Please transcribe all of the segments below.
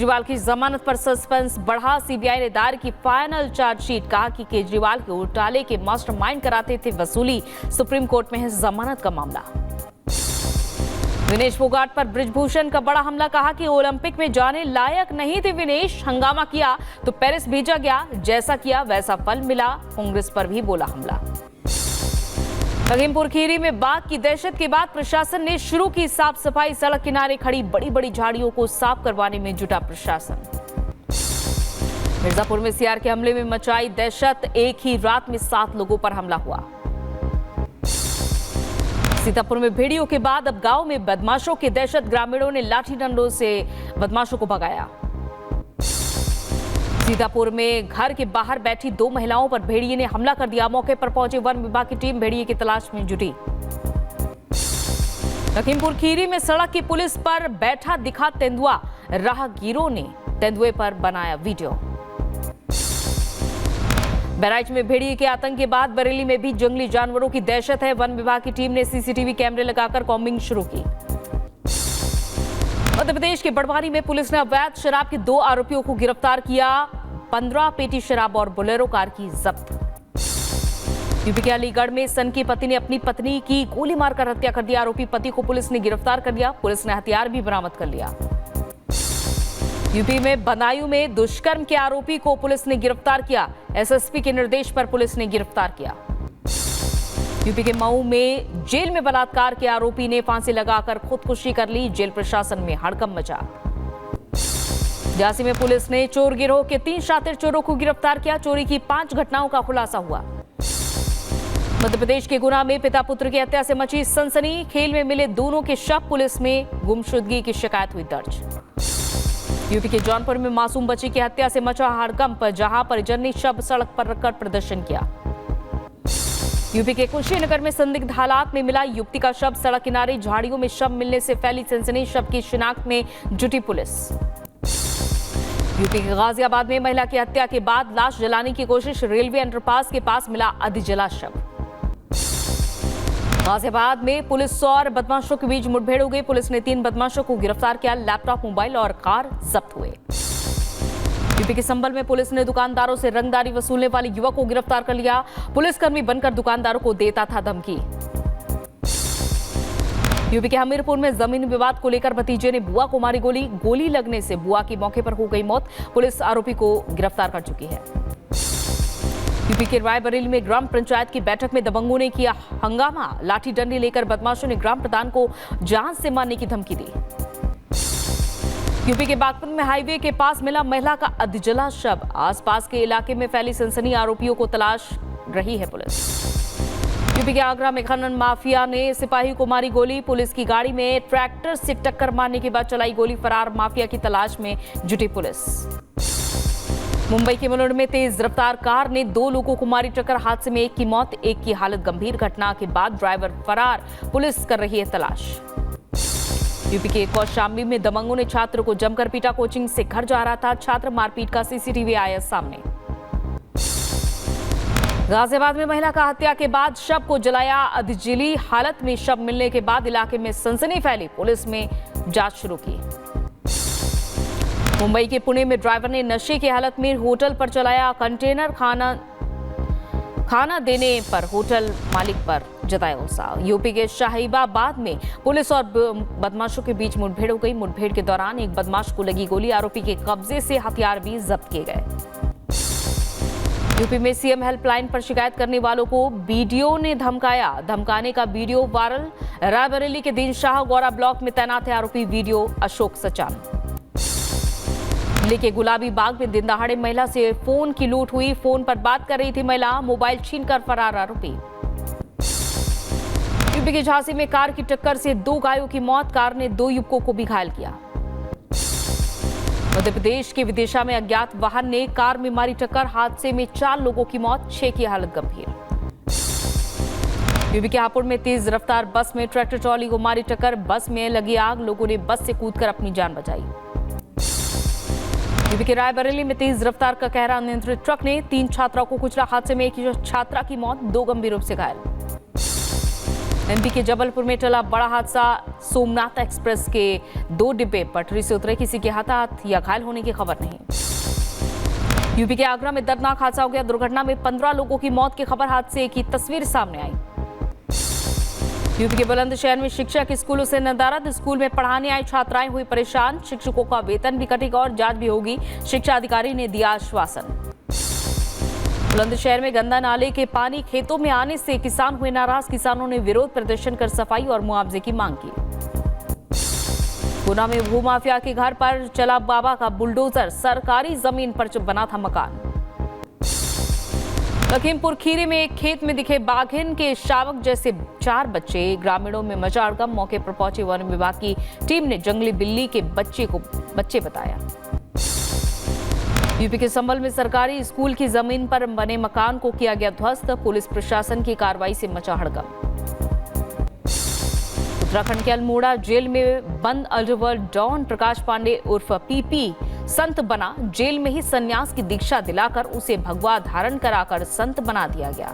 केजरीवाल की जमानत पर सस्पेंस बढ़ा। सीबीआई ने दायर की फाइनल चार्जशीट। कहा कि केजरीवाल के घोटाले के मास्टरमाइंड कराते थे वसूली। सुप्रीम कोर्ट में है जमानत का मामला। विनेश फोगाट पर बृजभूषण का बड़ा हमला। कहा कि ओलंपिक में जाने लायक नहीं थे विनेश, हंगामा किया तो पेरिस भेजा गया, जैसा किया वैसा फल मिला। कांग्रेस पर भी बोला हमला। लखीमपुर खीरी में बाघ की दहशत के बाद प्रशासन ने शुरू की साफ सफाई। सड़क किनारे खड़ी बड़ी बड़ी झाड़ियों को साफ करवाने में जुटा प्रशासन। मिर्जापुर में सीआर के हमले में मचाई दहशत। एक ही रात में 7 लोगों पर हमला हुआ। सीतापुर में भेड़ियों के बाद अब गांव में बदमाशों की दहशत। ग्रामीणों ने लाठी डंडों से बदमाशों को भगाया। सीतापुर में घर के बाहर बैठी 2 महिलाओं पर भेड़िए ने हमला कर दिया। मौके पर पहुंचे वन विभाग की टीम भेड़िए की तलाश में जुटी। लखीमपुर खीरी में सड़क की पुलिस पर बैठा दिखा तेंदुआ। राहगीरों ने तेंदुए पर बनाया वीडियो। बहराइच में भेड़िए के आतंक के बाद बरेली में भी जंगली जानवरों की दहशत है। वन विभाग की टीम ने सीसीटीवी कैमरे लगाकर कॉम्बिंग शुरू की। मध्य प्रदेश के बड़वानी में पुलिस ने अवैध शराब के 2 आरोपियों को गिरफ्तार किया। 15 पेटी शराब और बोलेरो कार की जब्त। यूपी के अलीगढ़ में सन की पति ने अपनी पत्नी की गोली मारकर हत्या कर दी। आरोपी पति को पुलिस ने गिरफ्तार कर लिया। पुलिस ने हथियार भी बरामद कर लिया। यूपी में बदायूं में दुष्कर्म के आरोपी को पुलिस ने गिरफ्तार किया। एसएसपी के निर्देश पर पुलिस ने गिरफ्तार किया। यूपी के मऊ में जेल में बलात्कार के आरोपी ने फांसी लगाकर खुदकुशी कर ली। जेल प्रशासन में हड़कंप मचा। झांसी में पुलिस ने चोर गिरोह के 3 शातिर चोरों को गिरफ्तार किया। चोरी की 5 घटनाओं का खुलासा हुआ। मध्य प्रदेश के गुना में पिता पुत्र की हत्या से मची सनसनी। खेल में मिले दोनों के शव। पुलिस में गुमशुदगी की शिकायत हुई दर्ज। यूपी के जौनपुर में मासूम बच्ची की हत्या से मचा हड़कंप, जहां परिजन ने शव सड़क पर रखकर प्रदर्शन किया। यूपी के कुशीनगर में संदिग्ध हालात में मिला युवती का शव। सड़क किनारे झाड़ियों में शव मिलने से फैली सनसनी। शव की शिनाख्त में जुटी पुलिस। यूपी के गाजियाबाद में महिला की हत्या के बाद लाश जलाने की कोशिश। रेलवे अंडरपास के पास मिला अधजला शव। गाजियाबाद में पुलिस और बदमाशों के बीच मुठभेड़ हो गई। पुलिस ने 3 बदमाशों को गिरफ्तार किया। लैपटॉप, मोबाइल और कार जब्त हुए। यूपी के संभल में पुलिस ने दुकानदारों से रंगदारी वसूलने वाले युवक को गिरफ्तार कर लिया। पुलिसकर्मी बनकर दुकानदारों को देता था धमकी। यूपी के हमीरपुर में जमीन विवाद को लेकर भतीजे ने बुआ को मारी गोली। गोली लगने से बुआ की मौके पर हो गई मौत। पुलिस आरोपी को गिरफ्तार कर चुकी है। यूपी के रायबरेली में ग्राम पंचायत की बैठक में दबंगों ने किया हंगामा। लाठी डंडी लेकर बदमाशों ने ग्राम प्रधान को जान से मारने की धमकी दी। यूपी के बागपत में हाईवे के पास मिला महिला का अधजला शव। आसपास के इलाके में फैली सनसनी। आरोपियों को तलाश रही है पुलिस। यूपी के आगरा में खनन माफिया ने सिपाही को मारी गोली। पुलिस की गाड़ी में ट्रैक्टर से टक्कर मारने के बाद चलाई गोली। फरार माफिया की तलाश में जुटी पुलिस। मुंबई के मुलुंड में तेज रफ्तार कार ने 2 लोगों को मारी टक्कर। हादसे में एक की मौत, एक की हालत गंभीर। घटना के बाद ड्राइवर फरार। पुलिस कर रही है तलाश। यूपी के कौशाम्बी में दबंगों ने छात्र को जमकर पीटा। कोचिंग से घर जा रहा था छात्र। मारपीट का सीसीटीवी आया सामने। गाजियाबाद में महिला का हत्या के बाद शव को जलाया। अधजली हालत में शव मिलने के बाद इलाके में सनसनी फैली। पुलिस ने जांच शुरू की। मुंबई के पुणे में ड्राइवर ने नशे की हालत में होटल पर चलाया कंटेनर। खाना देने पर होटल मालिक पर जताया गुस्सा। यूपी के शाहीबाबाद में पुलिस और बदमाशों के बीच मुठभेड़ हो गई। मुठभेड़ के दौरान एक बदमाश को लगी गोली। आरोपी के कब्जे से हथियार भी जब्त किए गए। यूपी में सीएम हेल्पलाइन पर शिकायत करने वालों को बीडीओ ने धमकाया। धमकाने का वीडियो वायरल। रायबरेली के दिन शाह गौरा ब्लॉक में तैनात है आरोपी वीडियो अशोक सचान। दिल्ली के गुलाबी बाग में दिन दहाड़े महिला से फोन की लूट हुई। फोन पर बात कर रही थी महिला। मोबाइल छीनकर फरार आरोपी। यूपी के झांसी में कार की टक्कर से 2 गायों की मौत। कार ने 2 युवकों को भी घायल किया। मध्य प्रदेश के विदिशा में अज्ञात वाहन ने कार में मारी टक्कर। हादसे में 4 लोगों की मौत, 6 की हालत गंभीर। यूपी के हापुड़ में तेज रफ्तार बस में ट्रैक्टर ट्रॉली को मारी टक्कर। बस में लगी आग। लोगों ने बस से कूदकर अपनी जान बचाई। यूपी के रायबरेली में तेज रफ्तार का कहरा अनियंत्रित ट्रक ने 3 छात्राओं को कुचला। हादसे में एक छात्रा की मौत, 2 गंभीर रूप से घायल। एमपी के जबलपुर में टला बड़ा हादसा। सोमनाथ एक्सप्रेस के 2 डिब्बे पटरी से उतरे, किसी के हताहत या घायल होने की खबर नहीं। यूपी के आगरा में दर्दनाक हादसा हो गया। दुर्घटना में 15 लोगों की मौत की खबर, हादसे की तस्वीर सामने आई। यूपी के बुलंदशहर में शिक्षक स्कूलों से नदारद। स्कूल में पढ़ाने आई छात्राएं हुई परेशान। शिक्षकों का वेतन भी कटेगा और जांच भी होगी, शिक्षा अधिकारी ने दिया आश्वासन। बुलंदशहर में गंदा नाले के पानी खेतों में आने से किसान हुए नाराज। किसानों ने विरोध प्रदर्शन कर सफाई और मुआवजे की मांग की। गुना में भूमाफिया के घर पर चला बाबा का बुलडोजर, सरकारी जमीन पर बना था मकान। लखीमपुर खीरी में एक खेत में दिखे बाघिन के शावक जैसे 4 बच्चे। ग्रामीणों में मचा हड़कंप। मौके पर पहुंची वन विभाग की टीम ने जंगली बिल्ली के बच्चे बताया। यूपी के संभल में सरकारी स्कूल की जमीन पर बने मकान को किया गया ध्वस्त। पुलिस प्रशासन की कार्रवाई से मचा हड़कंप। उत्तराखंड के अल्मोड़ा जेल में बंद अंडरवर्ल्ड डॉन प्रकाश पांडे उर्फ पीपी संत बना। जेल में ही संन्यास की दीक्षा दिलाकर उसे भगवा धारण कराकर संत बना दिया गया।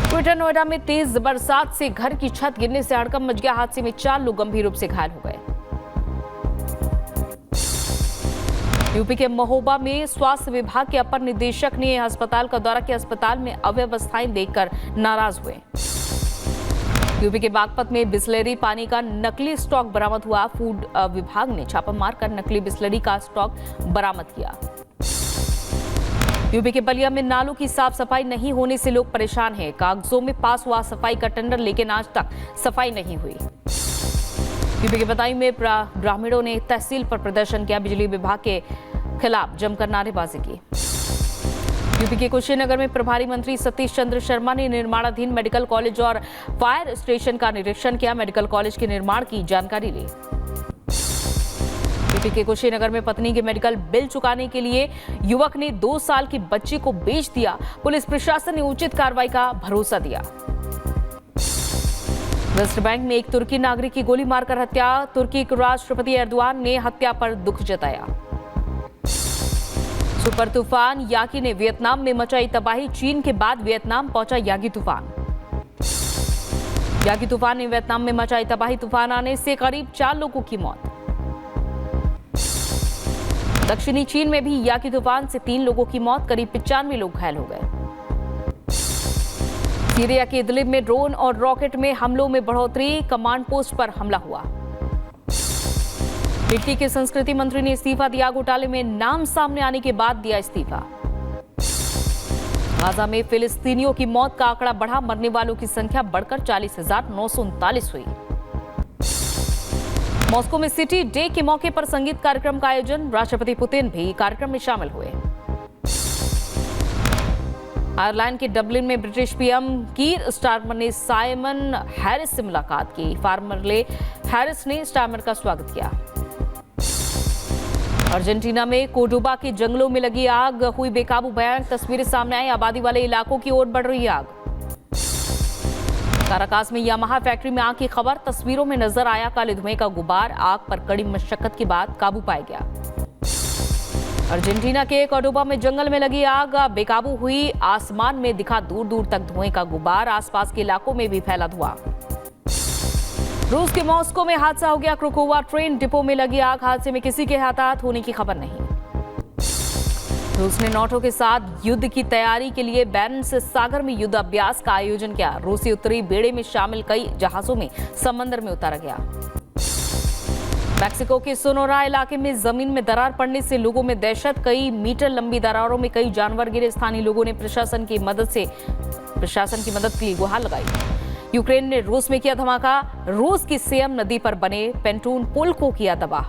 ग्रेटर नोएडा में तेज बरसात से घर की छत गिरने से हड़कंप मच गया। हादसे में 4 लोग गंभीर रूप से घायल हो गए। यूपी के महोबा में स्वास्थ्य विभाग के अपर निदेशक ने अस्पताल का दौरा किया। अस्पताल में अव्यवस्थाएं देखकर नाराज हुए। यूपी के बागपत में बिस्लरी पानी का नकली स्टॉक बरामद हुआ। फूड विभाग ने छापा मारकर नकली बिस्लरी का स्टॉक बरामद किया। यूपी के बलिया में नालों की साफ सफाई नहीं होने से लोग परेशान हैं। कागजों में पास हुआ सफाई का टेंडर, लेकिन आज तक सफाई नहीं हुई। यूपी के बदायूं में ग्रामीणों ने तहसील पर प्रदर्शन किया। बिजली विभाग के खिलाफ जमकर नारेबाजी की। यूपी के कुशीनगर में प्रभारी मंत्री सतीश चंद्र शर्मा ने निर्माणाधीन मेडिकल कॉलेज और फायर स्टेशन का निरीक्षण किया। मेडिकल कॉलेज के निर्माण की जानकारी ली। यूपी के कुशीनगर में पत्नी के मेडिकल बिल चुकाने के लिए युवक ने 2 साल की बच्ची को बेच दिया। पुलिस प्रशासन ने उचित कार्रवाई का भरोसा दिया। वेस्ट बैंक में एक तुर्की नागरिक की गोली मारकर हत्या। तुर्की के राष्ट्रपति एर्दोआन ने हत्या पर दुख जताया। सुपर तूफान यागी ने वियतनाम में मचाई तबाही। चीन के बाद वियतनाम पहुंचा यागी तूफान। यागी तूफान ने वियतनाम में मचाई तबाही। तूफान आने से करीब 4 लोगों की मौत। दक्षिणी चीन में भी यागी तूफान से 3 लोगों की मौत, करीब 95 लोग घायल हो गए। सीरिया के इदलिब में ड्रोन और रॉकेट में हमलों में बढ़ोतरी। कमांड पोस्ट पर हमला हुआ। इटली के संस्कृति मंत्री ने इस्तीफा दिया। घोटाले में नाम सामने आने के बाद दिया इस्तीफा। गाजा में फिलिस्तीनियों की मौत का आंकड़ा बढ़ा। मरने वालों की संख्या बढ़कर 40,939 हुई। मॉस्को में सिटी डे के मौके पर संगीत कार्यक्रम का आयोजन। राष्ट्रपति पुतिन भी कार्यक्रम में शामिल हुए। आयरलैंड के डबलिन में ब्रिटिश पीएम कीर स्टारमर ने साइमन हैरिस से मुलाकात की। फार्मरले हैरिस ने स्टारमर का स्वागत किया। अर्जेंटीना में कोर्डोबा के जंगलों में लगी आग, हुई बेकाबू। भयानक तस्वीरें सामने आई। आबादी वाले इलाकों की ओर बढ़ रही आग। काराकास में यामाहा फैक्ट्री में आग की खबर। तस्वीरों में नजर आया काले धुएं का गुबार। आग पर कड़ी मशक्कत के बाद काबू पाया गया। अर्जेंटीना के कोर्डोबा में जंगल में लगी आग बेकाबू हुई। आसमान में दिखा दूर दूर तक धुएं का गुबार। आसपास के इलाकों में भी फैला धुआं। रूस के मॉस्को में हादसा हो गया। क्रोकोवा ट्रेन डिपो में लगी आग। हादसे में किसी के हताहत होने की खबर नहीं। रूस ने नाटो के साथ युद्ध की तैयारी के लिए बैरेंट्स सागर में युद्ध अभ्यास का आयोजन किया। रूसी उत्तरी बेड़े में शामिल कई जहाजों में समंदर में उतारा गया। मैक्सिको के सोनोरा इलाके में जमीन में दरार पड़ने से लोगों में दहशत। कई मीटर लंबी दरारों में कई जानवर गिरे। स्थानीय लोगों ने प्रशासन की मदद के लिए गुहार लगाई। यूक्रेन ने रूस में किया धमाका। रूस की सेम नदी पर बने पेंटून पुल को किया तबाह।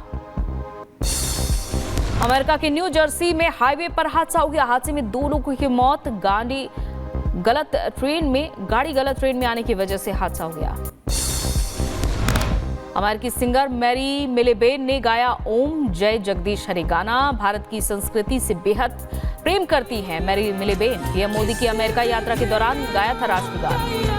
अमेरिका के न्यू जर्सी में हाईवे पर हादसा हो गया। हादसे में 2 लोगों की मौत। गाड़ी गलत ट्रेन में आने की वजह से हादसा हो गया। अमेरिकी सिंगर मैरी मिलेबेन ने गाया ओम जय जगदीश हरे गाना। भारत की संस्कृति से बेहद प्रेम करती हैं मैरी मिलेबेन। पीएम मोदी की अमेरिका यात्रा के दौरान गाया था राष्ट्रगान।